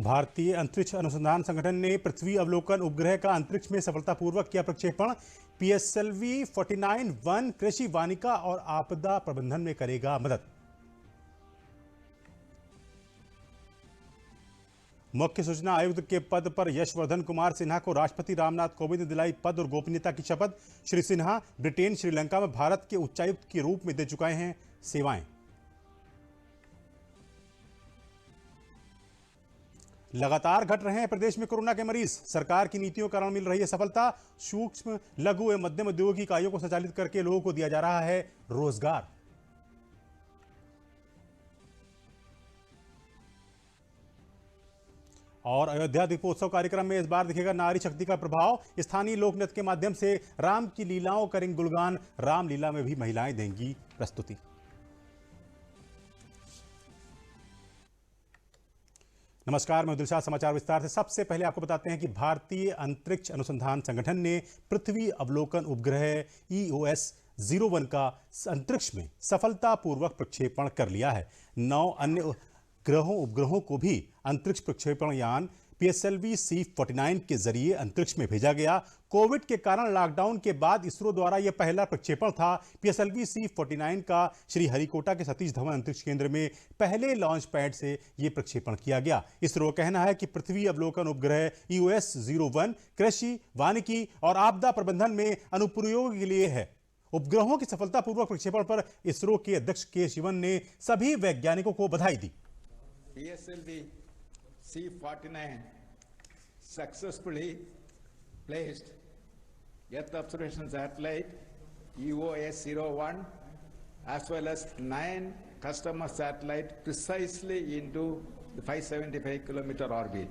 भारतीय अंतरिक्ष अनुसंधान संगठन ने पृथ्वी अवलोकन उपग्रह का अंतरिक्ष में सफलतापूर्वक किया प्रक्षेपण। PSLV 49-1 कृषि, वानिका और आपदा प्रबंधन में करेगा मदद। मुख्य सूचना आयुक्त के पद पर यशवर्धन कुमार सिन्हा को राष्ट्रपति रामनाथ कोविंद ने दिलाई पद और गोपनीयता की शपथ। श्री सिन्हा ब्रिटेन, श्रीलंका में भारत के उच्चायुक्त के रूप में दे चुके हैं सेवाएं। लगातार घट रहे हैं प्रदेश में कोरोना के मरीज। सरकार की नीतियों के कारण मिल रही है सफलता। सूक्ष्म, लघु एवं मध्यम उद्योग की इकाइयों को संचालित करके लोगों को दिया जा रहा है रोजगार। और अयोध्या दीपोत्सव कार्यक्रम में इस बार दिखेगा नारी शक्ति का प्रभाव। स्थानीय लोक नृत्य के माध्यम से राम की लीलाओं करेंगे गुणगान। रामलीला में भी महिलाएं देंगी प्रस्तुति। नमस्कार, मैं दिलशाद। समाचार विस्तार से। सबसे पहले आपको बताते हैं कि भारतीय अंतरिक्ष अनुसंधान संगठन ने पृथ्वी अवलोकन उपग्रह EOS 01 का अंतरिक्ष में सफलतापूर्वक प्रक्षेपण कर लिया है। 9 अन्य उपग्रहों को भी अंतरिक्ष प्रक्षेपण यान PSLV C-49 के जरिए अंतरिक्ष में भेजा गया। कोविड के कारण लॉकडाउन के बाद इसरो द्वारा यह पहला प्रक्षेपण था। PSLV C-49 का श्रीहरिकोटा के सतीश धवन अंतरिक्ष केंद्र में पहले लॉन्च पैड से यह प्रक्षेपण किया गया। इसरो का कहना है कि पृथ्वी अवलोकन उपग्रह EOS 01 कृषि, वानिकी और आपदा प्रबंधन में अनुप्रयोग के लिए है। उपग्रहों के सफलतापूर्वक प्रक्षेपण पर इसरो के अध्यक्ष के शिवन ने सभी वैज्ञानिकों को बधाई दी। PSLV C-49 successfully placed Earth observation satellite EOS 01 as well as 9 customer satellites precisely into the 575-kilometer orbit.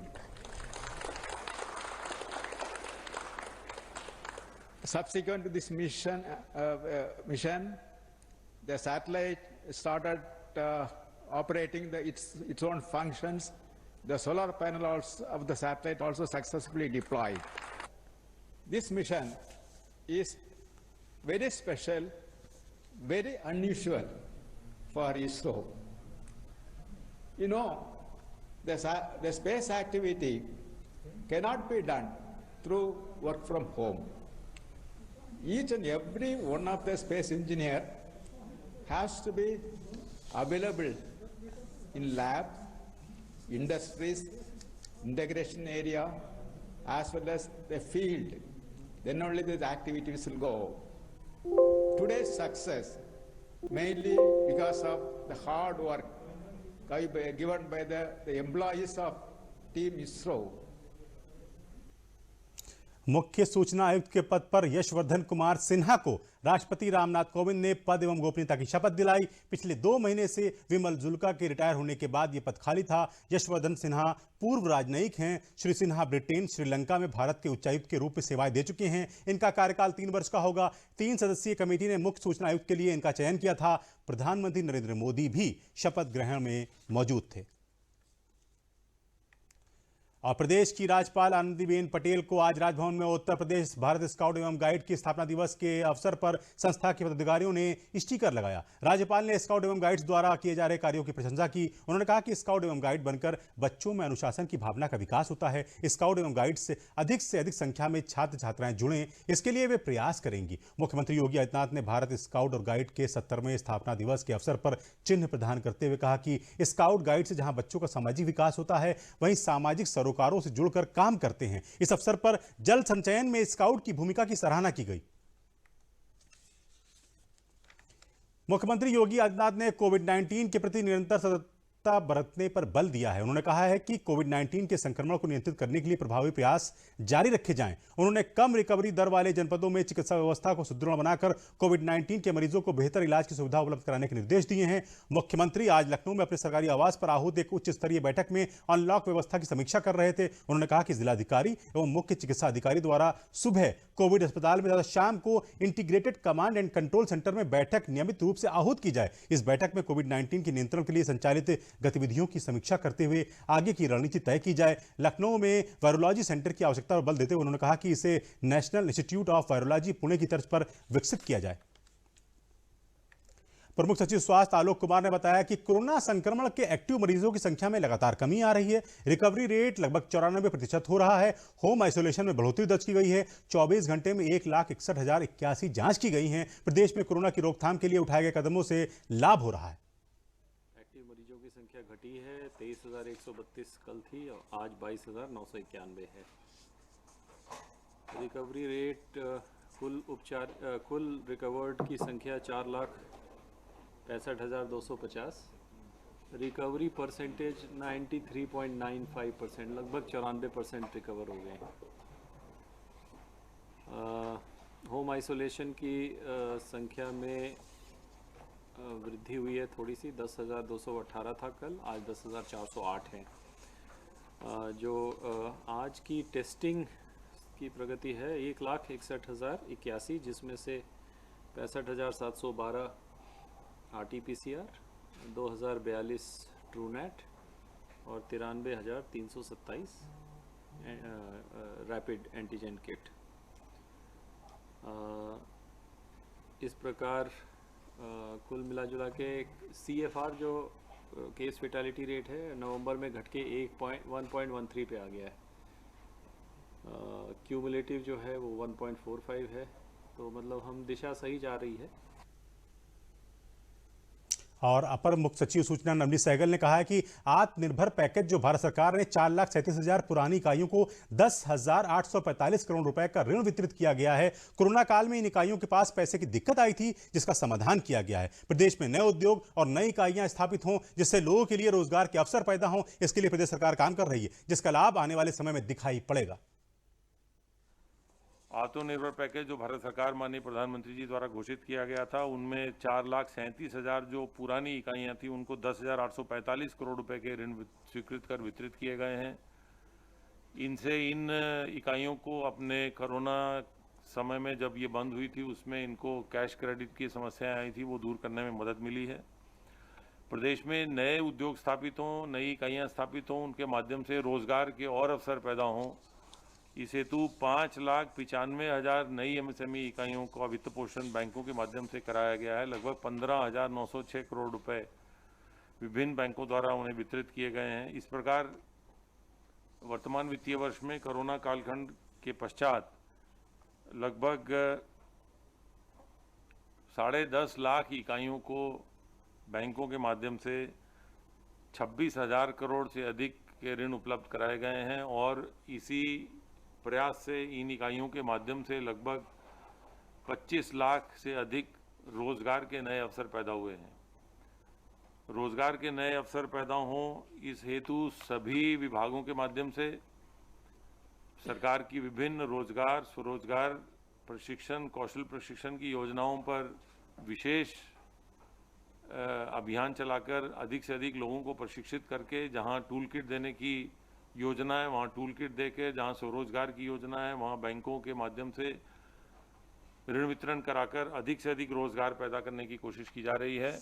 Subsequent to this mission, the satellite started operating its own functions. The solar panels of the satellite also successfully deployed. This mission is very special, very unusual for ISRO. You know, the space activity cannot be done through work from home. Each and every one of the space engineer has to be available in lab, industries, integration area, as well as the field. Then only the activities will go. Today's success mainly because of the hard work given by the employees of Team ISRO. मुख्य सूचना आयुक्त के पद पर यशवर्धन कुमार सिन्हा को राष्ट्रपति रामनाथ कोविंद ने पद एवं गोपनीयता की शपथ दिलाई। पिछले 2 महीने से विमल जुल्का के रिटायर होने के बाद यह पद खाली था। यशवर्धन सिन्हा पूर्व राजनयिक हैं। श्री सिन्हा ब्रिटेन, श्रीलंका में भारत के उच्चायुक्त के रूप में सेवाएं दे चुके हैं। इनका कार्यकाल 3 वर्ष का होगा। 3 सदस्यीय कमेटी ने मुख्य सूचना आयुक्त के लिए इनका चयन किया था। प्रधानमंत्री नरेंद्र मोदी भी शपथ ग्रहण में मौजूद थे। और प्रदेश की राज्यपाल आनंदीबेन पटेल को आज राजभवन में उत्तर प्रदेश भारत स्काउट एवं गाइड की स्थापना दिवस के अवसर पर संस्था के पदाधिकारियों ने स्टिकर लगाया। राज्यपाल ने स्काउट एवं गाइड्स द्वारा किए जा रहे कार्यों की प्रशंसा की। उन्होंने कहा कि स्काउट एवं गाइड बनकर बच्चों में अनुशासन की भावना का विकास होता है। स्काउट एवं गाइड से अधिक संख्या में छात्र छात्राएं जुड़ें, इसके लिए वे प्रयास करेंगी। मुख्यमंत्री योगी आदित्यनाथ ने भारत स्काउट और गाइड के 70वें स्थापना दिवस के अवसर पर चिन्ह प्रदान करते हुए कहा कि स्काउट गाइड से जहां बच्चों का सामाजिक विकास होता है, वहीं सामाजिक सरोकारों से जुड़कर काम करते हैं। इस अवसर पर जल संचयन में स्काउट की भूमिका की सराहना की गई। मुख्यमंत्री योगी आदित्यनाथ ने कोविड-19 के प्रति निरंतर सतर्कता बरतने पर बल दिया है। उन्होंने कहा है कि कोविड-19 के संक्रमण को नियंत्रित करने के लिए प्रभावी प्रयास जारी रखे जाएं। उन्होंने कम रिकवरी दर वाले जनपदों में चिकित्सा व्यवस्था को सुदृढ़ बनाकर कोविड-19 के मरीजों को बेहतर इलाज की सुविधा उपलब्ध कराने के निर्देश दिए हैं। मुख्यमंत्री आज लखनऊ में अपने सरकारी आवास पर आहूत एक उच्च स्तरीय बैठक में अनलॉक व्यवस्था की समीक्षा कर रहे थे। उन्होंने कहा कि जिलाधिकारी एवं मुख्य चिकित्सा अधिकारी द्वारा सुबह कोविड अस्पताल में तथा शाम को integrated command and control centre में बैठक नियमित रूप से आहूत की जाए। इस बैठक में कोविड-19 के नियंत्रण के लिए संचालित गतिविधियों की समीक्षा करते हुए आगे की रणनीति तय की जाए। लखनऊ में वायरोलॉजी सेंटर की आवश्यकता पर बल देते हुए उन्होंने कहा कि इसे national institute of virology Pune की तर्ज पर विकसित किया जाए। प्रमुख सचिव स्वास्थ्य आलोक कुमार ने बताया कि कोरोना संक्रमण के एक्टिव मरीजों की संख्या में लगातार कमी आ रही है। रिकवरी रेट लगभग 94% हो रहा है। होम आइसोलेशन में बढ़ोतरी दर्ज की गई है। 24 घंटे में 1,61,081 जांच की गई हैं। प्रदेश में कोरोना की रोकथाम के लिए उठाए गए कदमों से लाभ हो रहा है। एक्टिव मरीजों की संख्या घटी है, 23,132 कल थी और आज 22,991 है। रिकवरी रेट कुल रिकवर्ड की संख्या 4,65,250। रिकवरी परसेंटेज 93.95%, लगभग 94% रिकवर हो गए हैं। होम आइसोलेशन की संख्या में वृद्धि हुई है थोड़ी सी, 10,218 था कल, आज 10,408 है। जो आज की टेस्टिंग की प्रगति है 1,61,081, जिसमें से 65,712 RT-PCR, 2,042 ट्रूनेट और 93,327 रैपिड एंटीजन किट। इस प्रकार कुल मिला जुला के CFR जो केस फेटालिटी रेट है नवंबर में घट के 1.13 पे आ गया है। क्यूमुलेटिव जो है वो 1.45 है, तो मतलब हम दिशा सही जा रही है। और अपर मुख्य सचिव सूचना नवनीत सहगल ने कहा है कि आत्मनिर्भर पैकेज जो भारत सरकार ने 4,37,000 पुरानी इकाइयों को 10,845 करोड़ रुपए का ऋण वितरित किया गया है। कोरोना काल में इन इकाइयों के पास पैसे की दिक्कत आई थी, जिसका समाधान किया गया है। प्रदेश में नए उद्योग और नई इकाइयां स्थापित हों, जिससे लोगों के लिए रोजगार के अवसर पैदा हों, इसके लिए प्रदेश सरकार काम कर रही है, जिसका लाभ आने वाले समय में दिखाई पड़ेगा। आत्मनिर्भर पैकेज जो भारत सरकार माननीय प्रधानमंत्री जी द्वारा घोषित किया गया था, उनमें 4,37,000 जो पुरानी इकाइयां थी उनको 10,845 करोड़ रुपए के ऋण स्वीकृत कर वितरित किए गए हैं। इनसे इन इकाइयों को अपने कोरोना समय में जब ये बंद हुई थी उसमें इनको कैश क्रेडिट की समस्याएं आई थी, वो दूर करने में मदद मिली है। प्रदेश में नए उद्योग स्थापित हों, नई इकाइयाँ स्थापित हों, उनके माध्यम से रोजगार के और अवसर पैदा हों, इस हेतु 5,95,000 नई MSME इकाइयों का वित्त पोषण बैंकों के माध्यम से कराया गया है। लगभग 15,906 करोड़ रुपए विभिन्न बैंकों द्वारा उन्हें वितरित किए गए हैं। इस प्रकार वर्तमान वित्तीय वर्ष में कोरोना कालखंड के पश्चात लगभग 10.5 लाख इकाइयों को बैंकों के माध्यम से 26,000 करोड़ से अधिक के ऋण उपलब्ध कराए गए हैं और इसी प्रयास से इन इकाइयों के माध्यम से लगभग 25 लाख से अधिक रोजगार के नए अवसर पैदा हुए हैं। रोजगार के नए अवसर पैदा हों, इस हेतु सभी विभागों के माध्यम से सरकार की विभिन्न रोजगार, स्वरोजगार प्रशिक्षण, कौशल प्रशिक्षण की योजनाओं पर विशेष अभियान चलाकर अधिक से अधिक लोगों को प्रशिक्षित करके, जहां टूल किट देने की योजना है वहाँ टूल किट देके, जहाँ स्वरोजगार की योजना है वहाँ बैंकों के माध्यम से ऋण वितरण कराकर अधिक से अधिक रोजगार पैदा करने की कोशिश की जा रही है।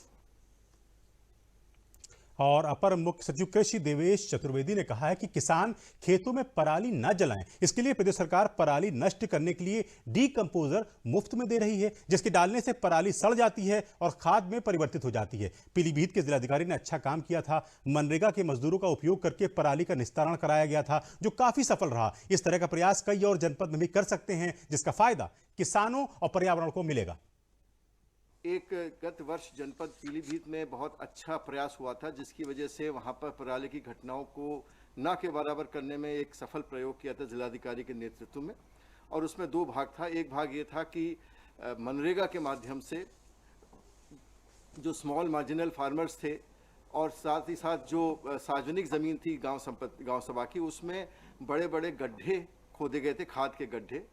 और अपर मुख्य सचिव कृषि देवेश चतुर्वेदी ने कहा है कि किसान खेतों में पराली न जलाएं, इसके लिए प्रदेश सरकार पराली नष्ट करने के लिए डीकंपोजर मुफ्त में दे रही है, जिसके डालने से पराली सड़ जाती है और खाद में परिवर्तित हो जाती है। पीलीभीत के जिलाधिकारी ने अच्छा काम किया था। मनरेगा के मजदूरों का उपयोग करके पराली का निस्तारण कराया गया था, जो काफी सफल रहा। इस तरह का प्रयास कई और जनपद में भी कर सकते हैं, जिसका फायदा किसानों और पर्यावरण को मिलेगा। एक गत वर्ष जनपद पीलीभीत में बहुत अच्छा प्रयास हुआ था, जिसकी वजह से वहां पर पराली की घटनाओं को ना के बराबर करने में एक सफल प्रयोग किया था जिलाधिकारी के नेतृत्व में। और उसमें 2 भाग था। एक भाग ये था कि मनरेगा के माध्यम से जो स्मॉल मार्जिनल फार्मर्स थे और साथ ही साथ जो सार्वजनिक ज़मीन थी गांव सभा की, उसमें बड़े बड़े गड्ढे खोदे गए थे, खाद के गड्ढे।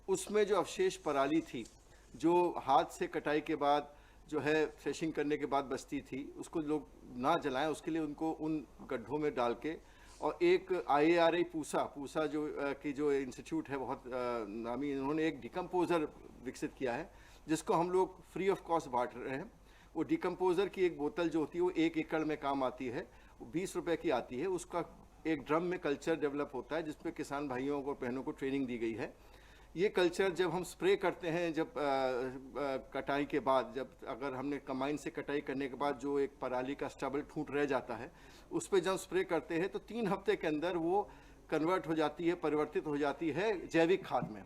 उसमें जो अवशेष पराली थी, जो हाथ से कटाई के बाद जो है थ्रेशिंग करने के बाद बचती थी, उसको लोग ना जलाएं, उसके लिए उनको उन गड्ढों में डाल के, और एक IARI पूसा जो इंस्टीट्यूट है बहुत नामी, इन्होंने एक डिकम्पोज़र विकसित किया है जिसको हम लोग फ्री ऑफ कॉस्ट बांट रहे हैं। वो डिकम्पोज़र की एक बोतल जो होती है वो 1 एकड़ में काम आती है, वो 20 रुपये की आती है। उसका एक ड्रम में कल्चर डेवलप होता है जिसपे किसान भाइयों और बहनों को ट्रेनिंग दी गई है। ये कल्चर जब हम स्प्रे करते हैं, जब कटाई के बाद, जब अगर हमने कम्बाइन से कटाई करने के बाद जो एक पराली का स्टबल ठूंठ रह जाता है, उस पर जब स्प्रे करते हैं तो 3 हफ्ते के अंदर वो कन्वर्ट हो जाती है, परिवर्तित हो जाती है जैविक खाद में।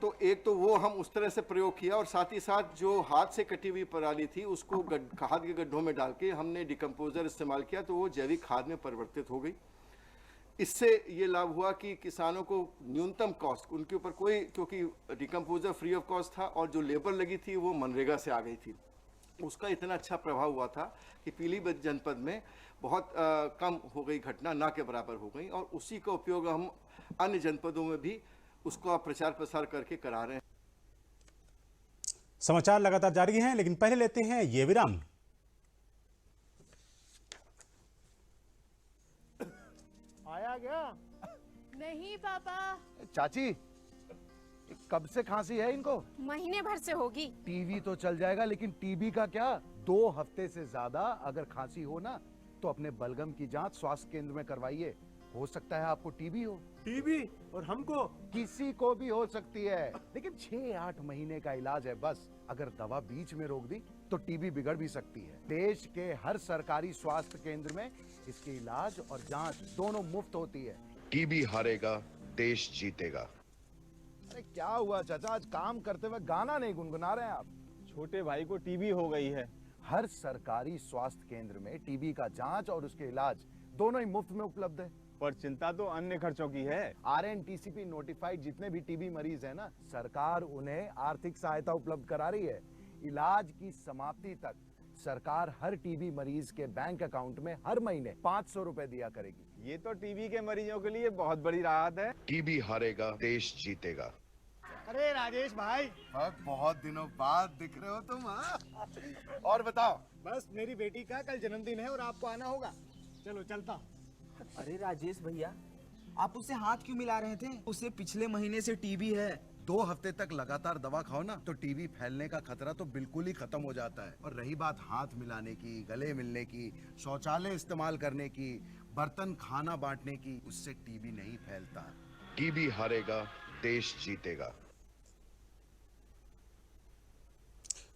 तो एक तो वो हम उस तरह से प्रयोग किया, और साथ ही साथ जो हाथ से कटी हुई पराली थी उसको खाद के गड्ढों में डाल के हमने डिकम्पोजर इस्तेमाल किया, तो वो जैविक खाद में परिवर्तित हो गई। इससे ये लाभ हुआ कि किसानों को न्यूनतम कॉस्ट, उनके ऊपर कोई, क्योंकि डिकम्पोजर फ्री ऑफ कॉस्ट था और जो लेबर लगी थी वो मनरेगा से आ गई थी, उसका इतना अच्छा प्रभाव हुआ था कि पीलीभीत जनपद में बहुत कम हो गई घटना, ना के बराबर हो गई। और उसी का उपयोग हम अन्य जनपदों में भी उसको प्रचार प्रसार करके करा रहे हैं। समाचार लगातार जारी हैं, लेकिन पहले लेते हैं ये विराम। आया गया? नहीं पापा, चाची, कब से खांसी है इनको? महीने भर से होगी। टीवी तो चल जाएगा, लेकिन टीबी का क्या? 2 हफ्ते से ज्यादा अगर खांसी हो ना, तो अपने बलगम की जांच स्वास्थ्य केंद्र में करवाइए। हो सकता है आपको टीबी हो। टीबी? और हमको? किसी को भी हो सकती है, लेकिन 6-8 महीने का इलाज है बस। अगर दवा बीच में रोक दी तो टीबी बिगड़ भी सकती है। देश के हर सरकारी स्वास्थ्य केंद्र में इसके इलाज और जांच दोनों मुफ्त होती है। टीबी हारेगा, देश जीतेगा। अरे क्या हुआ चाचा, आज काम करते हुए गाना नहीं गुनगुना रहे हैं आप? छोटे भाई को टीबी हो गई है। हर सरकारी स्वास्थ्य केंद्र में टीबी का जांच और उसके इलाज दोनों ही मुफ्त में उपलब्ध है। पर चिंता तो अन्य खर्चों की है। RNTCP नोटिफाइड जितने भी टीबी मरीज हैं ना, सरकार उन्हें आर्थिक सहायता उपलब्ध करा रही है। इलाज की समाप्ति तक सरकार हर टीबी मरीज के बैंक अकाउंट में हर महीने 500 रुपए दिया करेगी। ये तो टीबी के मरीजों के लिए बहुत बड़ी राहत है। टीबी हारेगा, देश जीतेगा। अरे राजेश भाई, बहुत दिनों बाद दिख रहे हो तुम। हाँ, और बताओ। बस मेरी बेटी का कल जन्मदिन है और आपको आना होगा। चलो चलता। अरे राजेश भैया, आप उससे हाथ क्यों मिला रहे थे? उसे पिछले महीने से टीबी है। 2 हफ्ते तक लगातार दवा खाओ ना, तो टीबी फैलने का खतरा तो बिल्कुल ही खत्म हो जाता है। और रही बात हाथ मिलाने की, गले मिलने की, शौचालय इस्तेमाल करने की, बर्तन खाना बांटने की, उससे टीबी नहीं फैलता। टीबी हारेगा, देश जीतेगा।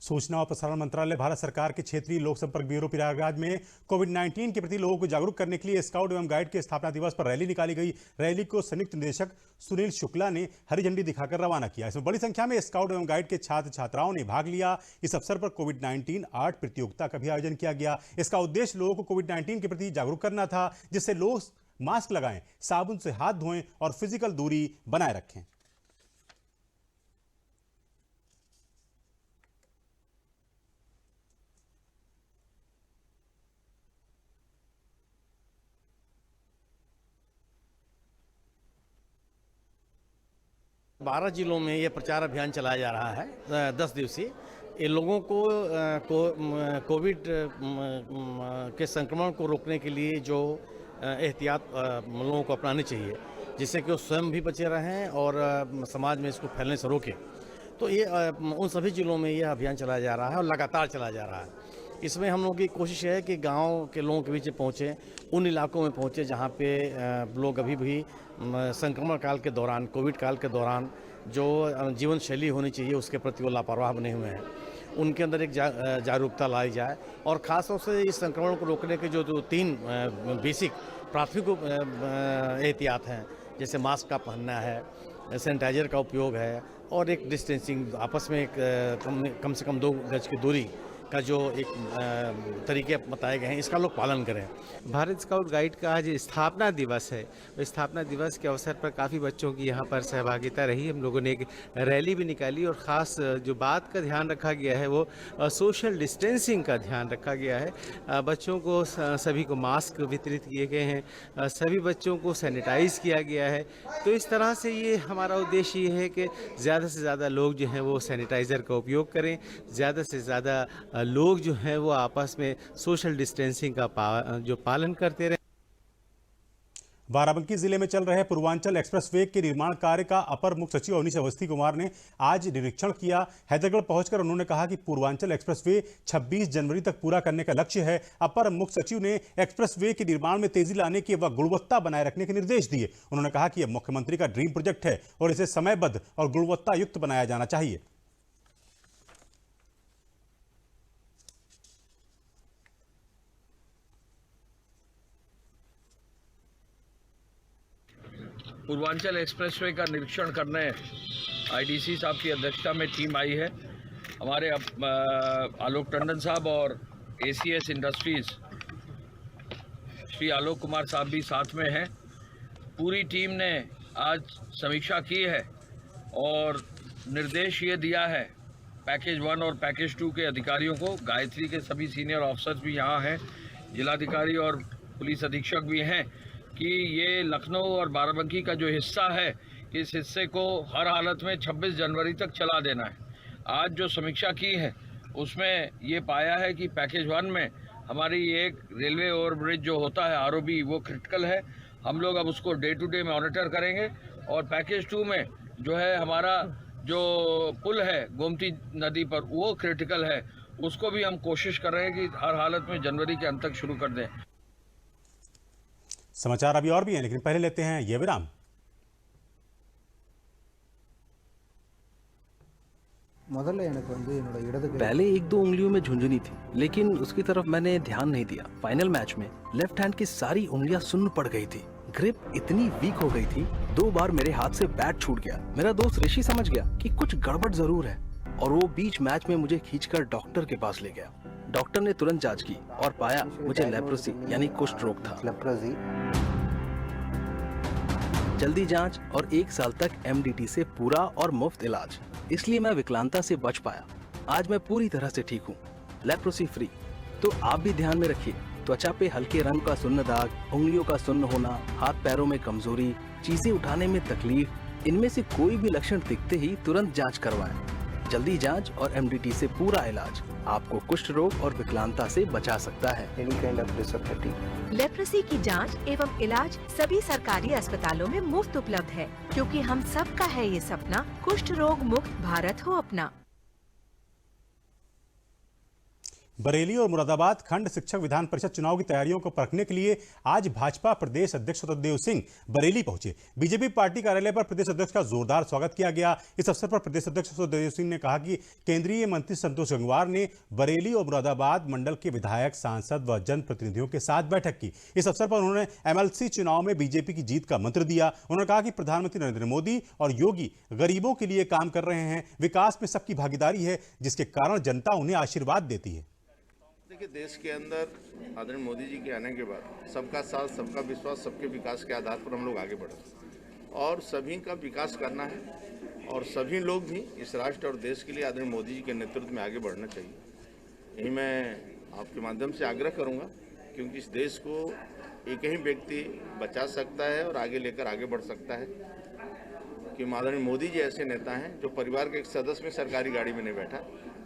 सूचना और प्रसारण मंत्रालय भारत सरकार के क्षेत्रीय लोक संपर्क ब्यूरो प्रयागराज में कोविड-19 के प्रति लोगों को जागरूक करने के लिए स्काउट एवं गाइड के स्थापना दिवस पर रैली निकाली गई। रैली को संयुक्त निदेशक सुनील शुक्ला ने हरी झंडी दिखाकर रवाना किया। इसमें बड़ी संख्या में स्काउट एवं गाइड के छात्र छात्राओं ने भाग लिया। इस अवसर पर कोविड-19 आर्ट प्रतियोगिता का भी आयोजन किया गया। इसका उद्देश्य लोगों को कोविड-19 के प्रति जागरूक करना था, जिससे लोग मास्क लगाएं, साबुन से हाथ धोएं और फिजिकल दूरी बनाए रखें। बारह जिलों में ये प्रचार अभियान चलाया जा रहा है 10 दिवसीय। इन लोगों को कोविड के संक्रमण को रोकने के लिए जो एहतियात लोगों को अपनानी चाहिए, जिससे कि वो स्वयं भी बचे रहें और समाज में इसको फैलने से रोकें। तो ये उन सभी जिलों में ये अभियान चलाया जा रहा है और लगातार चलाया जा रहा है। इसमें हम लोगों की कोशिश है कि गांव के लोगों के बीच पहुँचें, उन इलाकों में पहुँचें जहाँ पे लोग अभी भी संक्रमण काल के दौरान, कोविड काल के दौरान जो जीवन शैली होनी चाहिए उसके प्रति वो लापरवाह बने हुए हैं। उनके अंदर एक जागरूकता लाई जाए और ख़ास तौर से इस संक्रमण को रोकने के जो 3 बेसिक प्राथमिक एहतियात हैं, जैसे मास्क का पहनना है, सैनिटाइजर का उपयोग है और एक डिस्टेंसिंग, आपस में एक कम से कम 2 गज की दूरी का जो एक तरीके बताए गए हैं, इसका लोग पालन करें। भारत स्काउट गाइड का आज स्थापना दिवस है। स्थापना दिवस के अवसर पर काफ़ी बच्चों की यहाँ पर सहभागिता रही। हम लोगों ने एक रैली भी निकाली और ख़ास जो बात का ध्यान रखा गया है वो सोशल डिस्टेंसिंग का ध्यान रखा गया है। बच्चों को सभी को मास्क वितरित किए गए हैं, सभी बच्चों को सैनिटाइज़ किया गया है। तो इस तरह से ये हमारा उद्देश्य ये है कि ज़्यादा से ज़्यादा लोग जो हैं वो सैनिटाइज़र का उपयोग करें, ज़्यादा से ज़्यादा लोग जो हैं वो आपस में सोशल डिस्टेंसिंग का जो पालन करते रहे। बाराबंकी जिले में चल रहे पूर्वांचल एक्सप्रेसवे के निर्माण कार्य का अपर मुख्य सचिव अवनीश अवस्थी कुमार ने आज निरीक्षण किया। हैदरगढ़ पहुंचकर उन्होंने कहा कि पूर्वांचल एक्सप्रेसवे 26 जनवरी तक पूरा करने का लक्ष्य है। अपर मुख्य सचिव ने एक्सप्रेसवे के निर्माण में तेजी लाने के व गुणवत्ता बनाए रखने के निर्देश दिए। उन्होंने कहा कि यह मुख्यमंत्री का ड्रीम प्रोजेक्ट है और इसे समयबद्ध और गुणवत्ता युक्त बनाया जाना चाहिए। पूर्वांचल एक्सप्रेसवे का निरीक्षण करने आईडीसी साहब की अध्यक्षता में टीम आई है। हमारे आलोक टंडन साहब और एसीएस इंडस्ट्रीज श्री आलोक कुमार साहब भी साथ में हैं। पूरी टीम ने आज समीक्षा की है और निर्देश ये दिया है पैकेज 1 और पैकेज 2 के अधिकारियों को। गायत्री के सभी सीनियर ऑफिसर्स भी यहाँ हैं, जिलाधिकारी और पुलिस अधीक्षक भी हैं, कि ये लखनऊ और बाराबंकी का जो हिस्सा है, इस हिस्से को हर हालत में 26 जनवरी तक चला देना है। आज जो समीक्षा की है उसमें ये पाया है कि पैकेज 1 में हमारी एक रेलवे ओवरब्रिज जो होता है आरओबी, वो क्रिटिकल है। हम लोग अब उसको डे टू डे मॉनिटर करेंगे। और पैकेज 2 में जो है हमारा जो पुल है गोमती नदी पर, वो क्रिटिकल है। उसको भी हम कोशिश कर रहे हैं कि हर हालत में जनवरी के अंत तक शुरू कर दें। समाचार अभी और भी हैं, लेकिन पहले लेते हैं ये विराम। पहले 1-2 उंगलियों में झुंझुनी थी, लेकिन उसकी तरफ मैंने ध्यान नहीं दिया। फाइनल मैच में लेफ्ट हैंड की सारी उंगलियां सुन्न पड़ गई थी। ग्रिप इतनी वीक हो गई थी, 2 बार मेरे हाथ से बैट छूट गया। मेरा दोस्त ऋषि समझ गया कि कुछ गड़बड़ जरूर है और वो बीच मैच में मुझे खींचकर डॉक्टर के पास ले गया। डॉक्टर ने तुरंत जांच की और पाया मुझे लेप्रोसी यानी कुष्ठ रोग था। जल्दी जांच और 1 साल तक MDT से पूरा और मुफ्त इलाज, इसलिए मैं विकलांगता से बच पाया। आज मैं पूरी तरह से ठीक हूँ, लेप्रोसी फ्री। तो आप भी ध्यान में रखिए, त्वचा पे हल्के रंग का सुन्न दाग, उंगलियों का सुन्न होना, हाथ पैरों में कमजोरी, चीजें उठाने में तकलीफ, इनमें से कोई भी लक्षण दिखते ही तुरंत जांच करवाएं। जल्दी जांच और MDT से पूरा इलाज आपको कुष्ठ रोग और विकलांगता से बचा सकता है। लेप्रोसी की जांच एवं इलाज सभी सरकारी अस्पतालों में मुफ्त उपलब्ध है, क्योंकि हम सबका है ये सपना, कुष्ठ रोग मुक्त भारत हो अपना। बरेली और मुरादाबाद खंड शिक्षक विधान परिषद चुनाव की तैयारियों को परखने के लिए आज भाजपा प्रदेश अध्यक्ष सत्यदेव सिंह बरेली पहुंचे। बीजेपी पार्टी कार्यालय पर प्रदेश अध्यक्ष का जोरदार स्वागत किया गया। इस अवसर पर प्रदेश अध्यक्ष सत्यदेव सिंह ने कहा कि केंद्रीय मंत्री संतोष गंगवार ने बरेली और मुरादाबाद मंडल के विधायक, सांसद व जनप्रतिनिधियों के साथ बैठक की। इस अवसर पर उन्होंने MLC चुनाव में बीजेपी की जीत का मंत्र दिया। उन्होंने कहा कि प्रधानमंत्री नरेंद्र मोदी और योगी गरीबों के लिए काम कर रहे हैं, विकास में सबकी भागीदारी है, जिसके कारण जनता उन्हें आशीर्वाद देती है। देखिए, देश के अंदर आदरणीय मोदी जी के आने के बाद सबका साथ, सबका विश्वास, सबके विकास के आधार पर हम लोग आगे बढ़े और सभी का विकास करना है और सभी लोग भी इस राष्ट्र और देश के लिए आदरणीय मोदी जी के नेतृत्व में आगे बढ़ना चाहिए। यही मैं आपके माध्यम से आग्रह करूंगा, क्योंकि इस देश को एक ही व्यक्ति बचा सकता है और आगे लेकर आगे बढ़ सकता है। कि आदरणीय मोदी जी ऐसे नेता हैं जो परिवार के एक सदस्य में सरकारी गाड़ी में नहीं बैठा,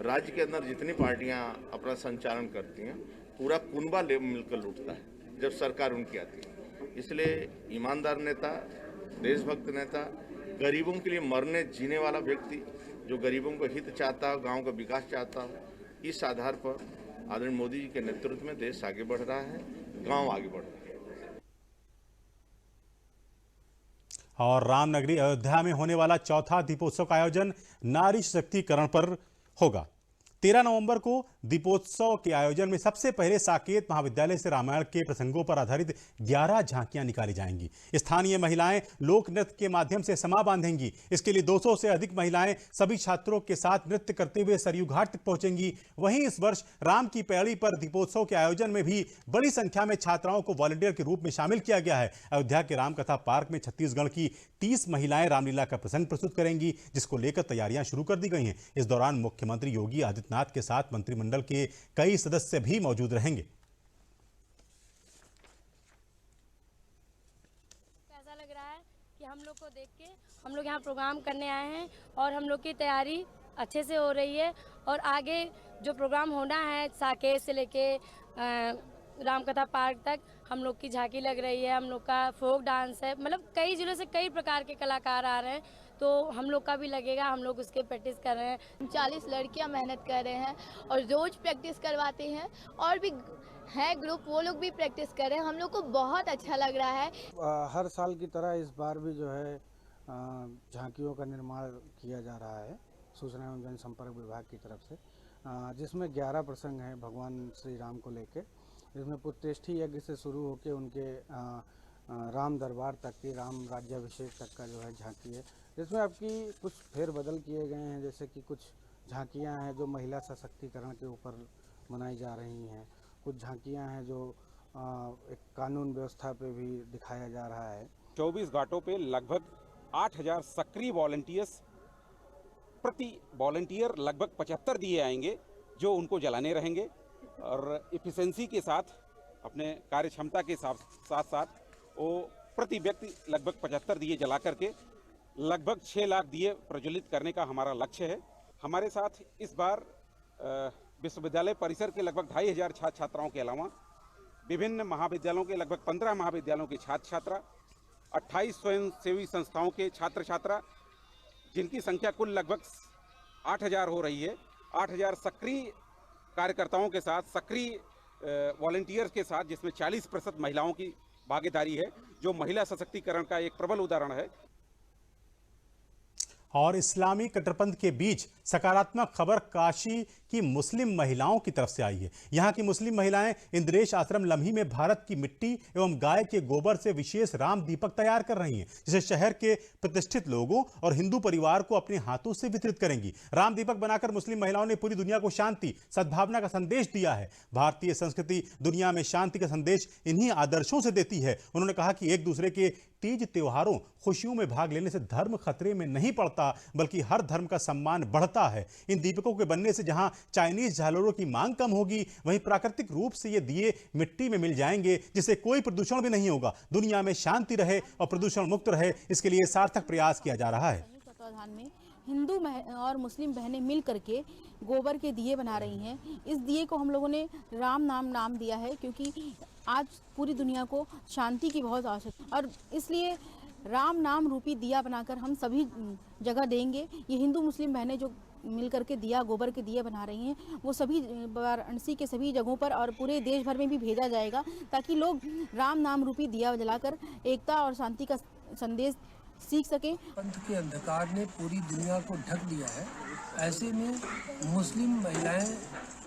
राज्य के अंदर जितनी पार्टियां अपना संचालन करती हैं पूरा कुनबा मिलकर लूटता है जब सरकार उनकी आती है। इसलिए ईमानदार नेता, देशभक्त नेता, गरीबों के लिए मरने जीने वाला व्यक्ति जो गरीबों का हित चाहता हो, गांव का विकास चाहता हो, इस आधार पर आदरणीय मोदी जी के नेतृत्व में देश आगे बढ़ रहा है, गाँव आगे बढ़ रहा है। और रामनगरी अयोध्या में होने वाला चौथा दीपोत्सव का आयोजन नारी सशक्तिकरण पर होगा। 13 नवंबर को दीपोत्सव के आयोजन में सबसे पहले साकेत महाविद्यालय से रामायण के प्रसंगों पर आधारित 11 झांकियां निकाली जाएंगी। स्थानीय महिलाएं लोक नृत्य के माध्यम से समा बांधेंगी। इसके लिए 200 से अधिक महिलाएं सभी छात्रों के साथ नृत्य करते हुए सरयू घाट तक पहुंचेंगी। वहीं इस वर्ष राम की पैड़ी पर दीपोत्सव के आयोजन में भी बड़ी संख्या में छात्राओं को वॉलंटियर के रूप में शामिल किया गया है। अयोध्या के रामकथा पार्क में छत्तीसगढ़ की 30 महिलाएं रामलीला का प्रसंग प्रस्तुत करेंगी, जिसको लेकर तैयारियां शुरू कर दी गई हैं। इस दौरान मुख्यमंत्री योगी आदित्यनाथ के साथ मंत्रिमंडल के कई सदस्य भी मौजूद रहेंगे। कैसा लग रहा है कि हम लोग को देख के हम लोग यहाँ प्रोग्राम करने आए हैं और हम लोग की तैयारी अच्छे से हो रही है और आगे जो प्रोग्राम होना है साकेत से लेके रामकथा पार्क तक हम लोग की झांकी लग रही है, हम लोग का फोक डांस है, मतलब कई जिलों से कई प्रकार के कलाकार आ रहे हैं, तो हम लोग का भी लगेगा, हम लोग उसके प्रैक्टिस कर रहे हैं। 40 लड़कियां मेहनत कर रहे हैं और रोज प्रैक्टिस करवाते हैं और भी है ग्रुप, वो लोग भी प्रैक्टिस कर रहे हैं। हम लोग को बहुत अच्छा लग रहा है। हर साल की तरह इस बार भी जो है झांकियों का निर्माण किया जा रहा है सूचना एवं जनसंपर्क विभाग की तरफ से, जिसमें 11 प्रसंग हैं भगवान श्री राम को लेके। इसमें पुत्रेष्ठी यज्ञ से शुरू होकर उनके राम दरबार तक की, राम राज्याभिषेक तक का जो है झांकी है, जिसमें आपकी कुछ फेरबदल किए गए हैं। जैसे कि कुछ झांकियां हैं जो महिला सशक्तिकरण के ऊपर बनाई जा रही हैं, कुछ झांकियां हैं जो एक कानून व्यवस्था पे भी दिखाया जा रहा है। 24 घाटों पे लगभग 8000 सक्रिय वॉलंटियर्स, प्रति वॉलंटियर लगभग 75 दिए आएंगे जो उनको जलाने रहेंगे और इफिशेंसी के साथ, अपने कार्य क्षमता के साथ साथ वो प्रति व्यक्ति लगभग 75 दिए जला करके लगभग 6 लाख दिए प्रज्वलित करने का हमारा लक्ष्य है। हमारे साथ इस बार विश्वविद्यालय परिसर के लगभग 2500 छात्र छात्राओं के अलावा विभिन्न महाविद्यालयों के लगभग 15 महाविद्यालयों के छात्र छात्रा, 28 स्वयंसेवी संस्थाओं के छात्र छात्रा, जिनकी संख्या कुल लगभग 8000 हो रही है। 8000 सक्रिय कार्यकर्ताओं के साथ, सक्रिय वॉलंटियर्स के साथ, जिसमें 40% महिलाओं की भागीदारी है, जो महिला सशक्तिकरण का एक प्रबल उदाहरण है। और इस्लामी कट्टरपंथ के बीच सकारात्मक खबर काशी की मुस्लिम महिलाओं की तरफ से आई है। यहाँ की मुस्लिम महिलाएं इंद्रेश आश्रम लम्ही में भारत की मिट्टी एवं गाय के गोबर से विशेष राम दीपक तैयार कर रही हैं, जिसे शहर के प्रतिष्ठित लोगों और हिंदू परिवार को अपने हाथों से वितरित करेंगी। राम दीपक बनाकर मुस्लिम महिलाओं ने पूरी दुनिया को शांति, सद्भावना का संदेश दिया है। भारतीय संस्कृति दुनिया में शांति का संदेश इन्हीं आदर्शों से देती है। उन्होंने कहा कि एक दूसरे के तीज त्योहारों, खुशियों में भाग लेने से धर्म खतरे में नहीं पड़ता, बल्कि हर धर्म का सम्मान बढ़ता है। इन दीपकों के बनने से जहां चाइनीज झालरों की मांग कम होगी, वहीं प्राकृतिक रूप से ये दिए मिट्टी में मिल जाएंगे, जिससे कोई प्रदूषण भी नहीं होगा। दुनिया में शांति रहे और प्रदूषण मुक्त रहे, इसके लिए सार्थक प्रयास किया जा रहा है। तत्वाधान में हिंदू और मुस्लिम बहनें मिल करके गोबर के दिए बना रही हैं। इस दिए को हम लोगों ने राम नाम दिया है, क्योंकि आज पूरी दुनिया को शांति की बहुत आवश्यकता, और इसलिए राम नाम रूपी दिया बनाकर हम सभी जगह देंगे। ये हिंदू मुस्लिम बहनें जो मिल करके दिया, गोबर के दिए बना रही हैं, वो सभी वाराणसी के सभी जगहों पर और पूरे देश भर में भी भेजा जाएगा, ताकि लोग राम नाम रूपी दिया जलाकर एकता और शांति का संदेश सीख सकें। पंथ के अंधकार ने पूरी दुनिया को ढक दिया है। ऐसे में मुस्लिम महिलाएं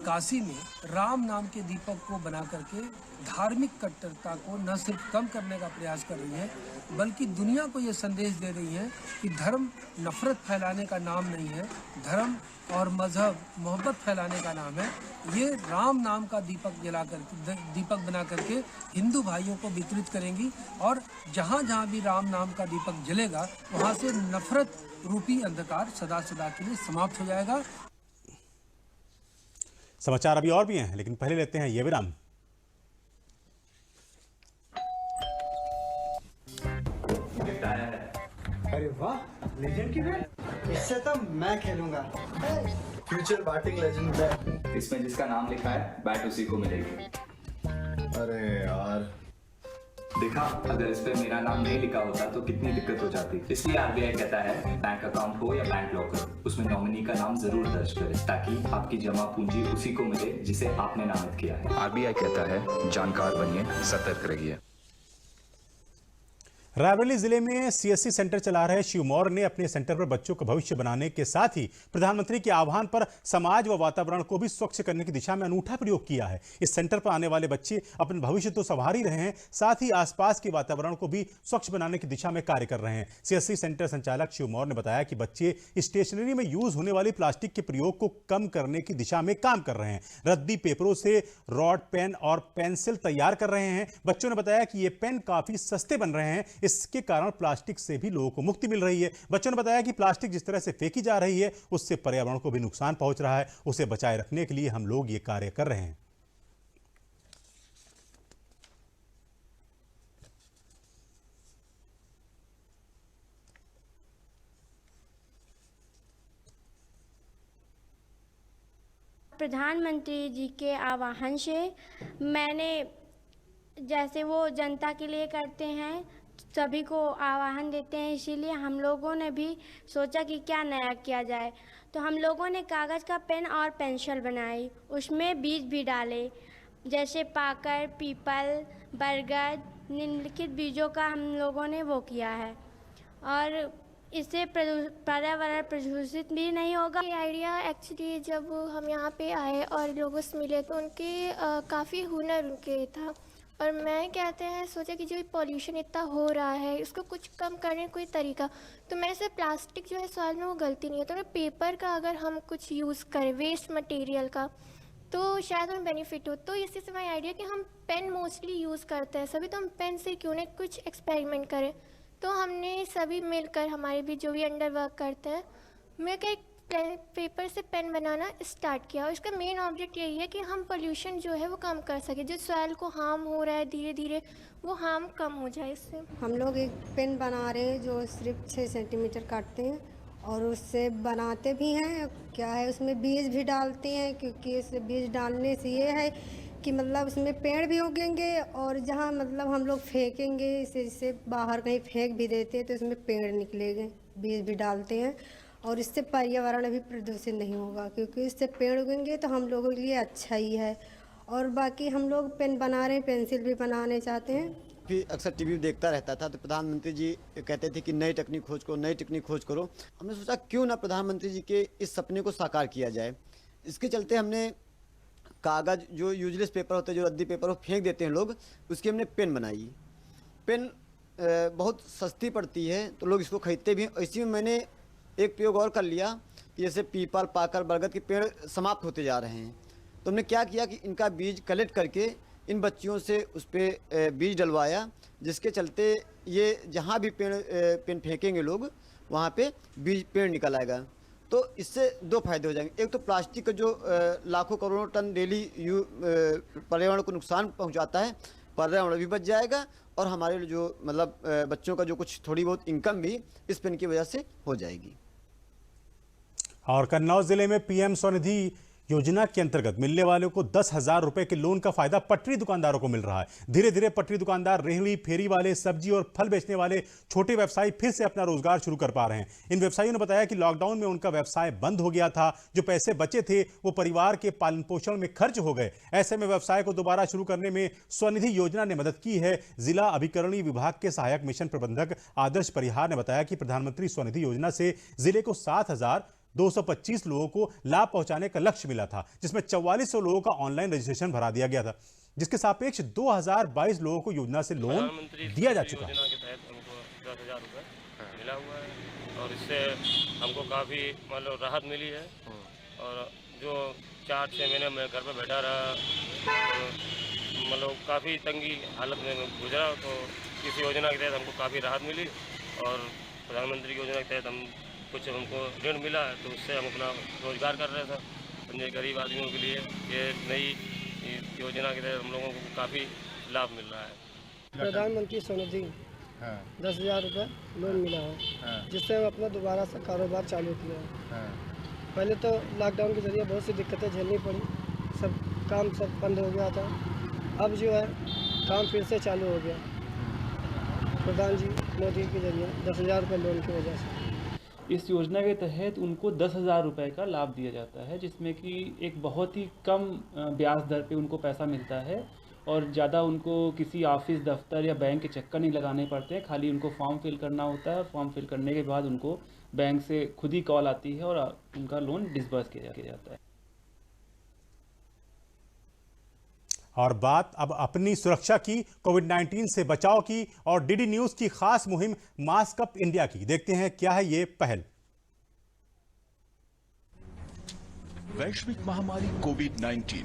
काशी में राम नाम के दीपक को बना करके धार्मिक कट्टरता को न सिर्फ कम करने का प्रयास कर रही है, बल्कि दुनिया को ये संदेश दे रही है कि धर्म नफरत फैलाने का नाम नहीं है, धर्म और मजहब मोहब्बत फैलाने का नाम है। ये राम नाम का दीपक बना करके हिंदू भाइयों को वितरित करेंगी, और जहाँ जहाँ भी राम नाम का दीपक जलेगा, वहाँ से नफरत रूपी अंधकार सदा सदा के लिए समाप्त हो जाएगा। समाचार अभी और भी हैं, लेकिन पहले लेते हैं ये विराम। अरे वाह, लेजेंड की बैट, इससे तो मैं खेलूंगा। Future batting legend bat. इसमें जिसका नाम लिखा है बैट उसी को मिलेगी। अरे यार, देखा, अगर इस पे मेरा नाम नहीं लिखा होता तो कितनी दिक्कत हो जाती। इसलिए आरबीआई कहता है बैंक अकाउंट हो या बैंक लॉकर, उसमें नॉमिनी का नाम जरूर दर्ज करें, ताकि आपकी जमा पूंजी उसी को मिले जिसे आपने नामित किया है। आरबीआई कहता है जानकार बनिए, सतर्क रहिए। रायबरेली जिले में सीएससी सेंटर चला रहे शिव मौर्य ने अपने सेंटर पर बच्चों का भविष्य बनाने के साथ ही प्रधानमंत्री के आह्वान पर समाज व वातावरण को भी स्वच्छ करने की दिशा में अनूठा प्रयोग किया है। इस सेंटर पर आने वाले बच्चे अपने भविष्य तो संवार ही रहे हैं, साथ ही आसपास के वातावरण को भी स्वच्छ बनाने की दिशा में कार्य कर रहे हैं। सीएससी सेंटर संचालक शिव मौर्य ने बताया कि बच्चे स्टेशनरी में यूज होने वाली प्लास्टिक के प्रयोग को कम करने की दिशा में काम कर रहे हैं। रद्दी पेपरों से रॉड, पेन और पेंसिल तैयार कर रहे हैं। बच्चों ने बताया कि ये पेन काफी सस्ते बन रहे हैं, इसके कारण प्लास्टिक से भी लोगों को मुक्ति मिल रही है। बच्चों ने बताया कि प्लास्टिक जिस तरह से फेंकी जा रही है, उससे पर्यावरण को भी नुकसान पहुंच रहा है। उसे बचाए रखने के लिए हम लोग ये कार्य कर रहे हैं। प्रधानमंत्री जी के आह्वान से मैंने, जैसे वो जनता के लिए करते हैं, सभी को आह्वान देते हैं, इसीलिए हम लोगों ने भी सोचा कि क्या नया किया जाए। तो हम लोगों ने कागज़ का पेन और पेंसिल बनाई, उसमें बीज भी डाले, जैसे पाकर, पीपल, बरगद, निम्नलिखित बीजों का हम लोगों ने वो किया है, और इससे पर्यावरण प्रदूषित भी नहीं होगा। ये आइडिया एक्चुअली जब हम यहाँ पे आए और लोगों से मिले तो उनके काफ़ी हुनर उनके था, और मैं कहते हैं सोचा कि जो पॉल्यूशन इतना हो रहा है इसको कुछ कम करने का कोई तरीका, तो मेरे से प्लास्टिक जो है सॉइल में वो गलती नहीं है, तो पेपर का अगर हम कुछ यूज़ करें वेस्ट मटेरियल का तो शायद हमें बेनिफिट हो। तो इसी से मेरा आइडिया कि हम पेन मोस्टली यूज़ करते हैं सभी, तो हम पेन से क्यों नहीं कुछ एक्सपेरिमेंट करें। तो हमने सभी मिलकर हमारे भी जो भी अंडर वर्क करते हैं मिलकर एक पेपर से पेन बनाना स्टार्ट किया, और इसका मेन ऑब्जेक्ट यही है कि हम पोल्यूशन जो है वो कम कर सके, जो सॉइल को हार्म हो रहा है धीरे धीरे वो हार्म कम हो जाए इससे। हम लोग एक पेन बना रहे हैं जो सिर्फ 6 सेंटीमीटर काटते हैं और उससे बनाते भी हैं। क्या है उसमें बीज भी डालते हैं, क्योंकि इस बीज डालने से ये है कि मतलब उसमें पेड़ भी उगेंगे और जहाँ मतलब हम लोग फेंकेंगे इसे बाहर कहीं फेंक भी देते हैं तो इसमें पेड़ निकलेंगे। बीज भी डालते हैं और इससे पर्यावरण भी प्रदूषित नहीं होगा, क्योंकि इससे पेड़ उगेंगे तो हम लोगों के लिए अच्छा ही है। और बाकी हम लोग पेन बना रहे हैं, पेंसिल भी बनाने चाहते हैं। फिर अक्सर टीवी देखता रहता था तो प्रधानमंत्री जी कहते थे कि नई टेक्निक खोज करो, नई टेक्निक खोज करो। हमने सोचा क्यों ना प्रधानमंत्री जी के इस सपने को साकार किया जाए। इसके चलते हमने कागज़ जो यूजलेस पेपर होते हैं, जो रद्दी पेपर वो फेंक देते हैं लोग, उसकी हमने पेन बनाई। पेन बहुत सस्ती पड़ती है तो लोग इसको खरीदते भी हैं। इसी में मैंने एक प्रयोग और कर लिया कि जैसे पीपल, पाकड़, बरगद के पेड़ समाप्त होते जा रहे हैं, तो हमने क्या किया कि इनका बीज कलेक्ट करके इन बच्चियों से उस पर बीज डलवाया, जिसके चलते ये जहाँ भी पेन फेंकेंगे लोग वहाँ पे बीज पेड़ निकल आएगा। तो इससे 2 फायदे हो जाएंगे। एक तो प्लास्टिक का जो लाखों करोड़ों टन डेली पर्यावरण को नुकसान पहुँचाता है, पर्यावरण भी बच जाएगा और हमारे जो मतलब बच्चों का जो कुछ थोड़ी बहुत इनकम भी इस पेन की वजह से हो जाएगी। और कन्नौज जिले में पीएम स्वनिधि योजना के अंतर्गत मिलने वालों को 10,000 रुपए के लोन का फायदा पटरी दुकानदारों को मिल रहा है। धीरे धीरे पटरी दुकानदार, रेहड़ी, फेरी वाले, सब्जी और फल बेचने वाले छोटे व्यवसायी फिर से अपना रोजगार शुरू कर पा रहे हैं। इन व्यवसायियों ने बताया कि लॉकडाउन में उनका व्यवसाय बंद हो गया था, जो पैसे बचे थे वो परिवार के पालन पोषण में खर्च हो गए। ऐसे में व्यवसाय को दोबारा शुरू करने में स्वनिधि योजना ने मदद की है। जिला अभिकरणीय विभाग के सहायक मिशन प्रबंधक आदर्श परिहार ने बताया कि प्रधानमंत्री स्वनिधि योजना से जिले को 7,225 लोगों को लाभ पहुंचाने का लक्ष्य मिला था, जिसमें 4400 लोगों का ऑनलाइन रजिस्ट्रेशन भरा दिया गया था, जिसके सापेक्ष 2022 लोगों को योजना से लोन दिया जा चुका है। योजना के तहत हमको 10,000 रुपये मिला हुआ है और इससे हमको काफ़ी मतलब राहत मिली है। और जो 4-6 महीने में घर पर बैठा रहा, मतलब काफ़ी तंगी हालत में गुजरा, तो इस योजना के तहत हमको काफ़ी राहत मिली। और प्रधानमंत्री योजना के तहत हम कुछ हमको ऋण मिला है, तो उससे हम अपना रोजगार कर रहे थे। अपने गरीब आदमियों के लिए ये नई योजना के तहत हम लोगों को काफ़ी लाभ मिल रहा है। प्रधानमंत्री स्वनिधि 10,000 रुपये लोन मिला है, जिससे हम अपना दोबारा से कारोबार चालू किया है। पहले तो लॉकडाउन के जरिए बहुत सी दिक्कतें झेलनी पड़ी, सब बंद हो गया था। अब जो है काम फिर से चालू हो गया प्रधान जी मोदी के जरिए 10,000 रुपये लोन की वजह से। इस योजना के तहत उनको 10,000 रुपये का लाभ दिया जाता है, जिसमें कि एक बहुत ही कम ब्याज दर पे उनको पैसा मिलता है और ज़्यादा उनको किसी ऑफिस, दफ्तर या बैंक के चक्कर नहीं लगाने पड़ते हैं। खाली उनको फॉर्म फिल करना होता है और फॉर्म फिल करने के बाद उनको बैंक से खुद ही कॉल आती है और उनका लोन डिसबर्स किया जाता है। और बात अब अपनी सुरक्षा की, कोविड-19 से बचाव की और डीडी न्यूज की खास मुहिम मास्क अप इंडिया की। देखते हैं क्या है ये पहल। वैश्विक महामारी कोविड-19,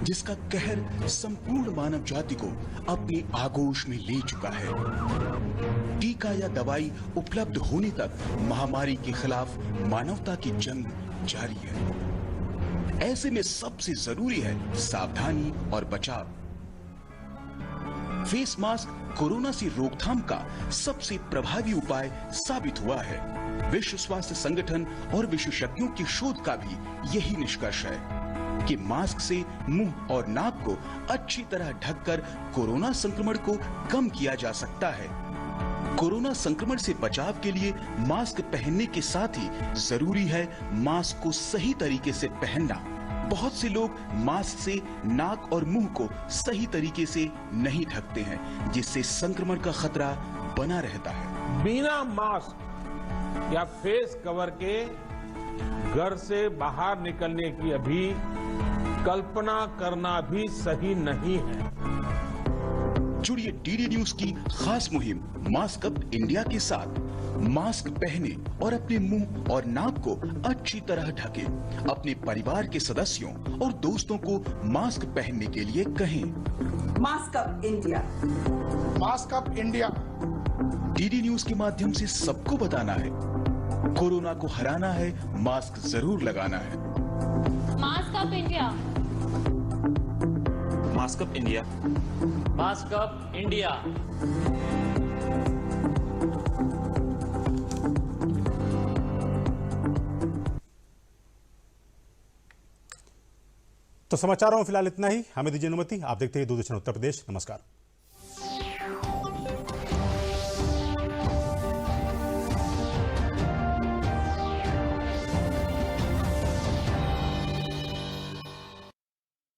जिसका कहर संपूर्ण मानव जाति को अपनी आगोश में ले चुका है। टीका या दवाई उपलब्ध होने तक महामारी के खिलाफ मानवता की जंग जारी है। ऐसे में सबसे जरूरी है सावधानी और बचाव। फेस मास्क कोरोना से रोकथाम का सबसे प्रभावी उपाय साबित हुआ है। विश्व स्वास्थ्य संगठन और विशेषज्ञों की शोध का भी यही निष्कर्ष है कि मास्क से मुंह और नाक को अच्छी तरह ढककर कोरोना संक्रमण को कम किया जा सकता है। कोरोना संक्रमण से बचाव के लिए मास्क पहनने के साथ ही जरूरी है मास्क को सही तरीके से पहनना। बहुत से लोग मास्क से नाक और मुंह को सही तरीके से नहीं ढकते हैं, जिससे संक्रमण का खतरा बना रहता है। बिना मास्क या फेस कवर के घर से बाहर निकलने की अभी कल्पना करना भी सही नहीं है। जुड़िए डीडी न्यूज की खास मुहिम मास्क अप इंडिया के साथ। मास्क पहने और अपने मुंह और नाक को अच्छी तरह ढके। अपने परिवार के सदस्यों और दोस्तों को मास्क पहनने के लिए कहें। Mask up India, mask up India. DD news के माध्यम से सबको बताना है, कोरोना को हराना है, मास्क जरूर लगाना है। Mask up India, mask up India, mask up India. तो समाचारों में फिलहाल इतना ही। हमें दीजिए अनुमति। आप देखते हैं दूरदर्शन उत्तर प्रदेश। नमस्कार।